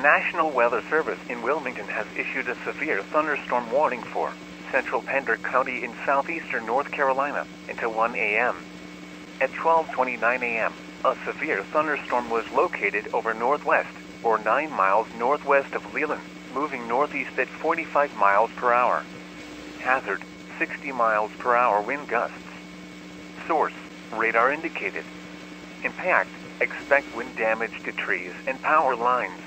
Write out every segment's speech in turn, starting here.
National Weather Service in Wilmington has issued a severe thunderstorm warning for central Pender County in southeastern North Carolina until 1 a.m. At 12:29 a.m., a severe thunderstorm was located over northwest, or 9 miles northwest of Leland, moving northeast at 45 miles per hour. Hazard, 60 miles per hour wind gusts. Source, radar indicated. Impact, expect wind damage to trees and power lines.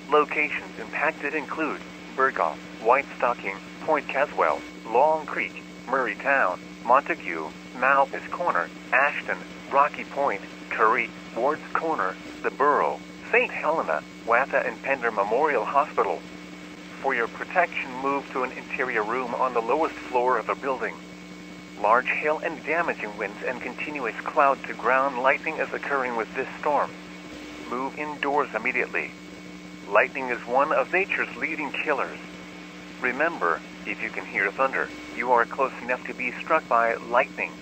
Locations impacted include Burgaw, White Stocking, Point Caswell, Long Creek, Murraytown, Montague, Malpas Corner, Ashton, Rocky Point, Curry, Ward's Corner, The Borough, St. Helena, Watha and Pender Memorial Hospital. For your protection, move to an interior room on the lowest floor of a building. Large hail and damaging winds and continuous cloud-to-ground lightning is occurring with this storm. Move indoors immediately. Lightning is one of nature's leading killers. Remember, if you can hear thunder, you are close enough to be struck by lightning.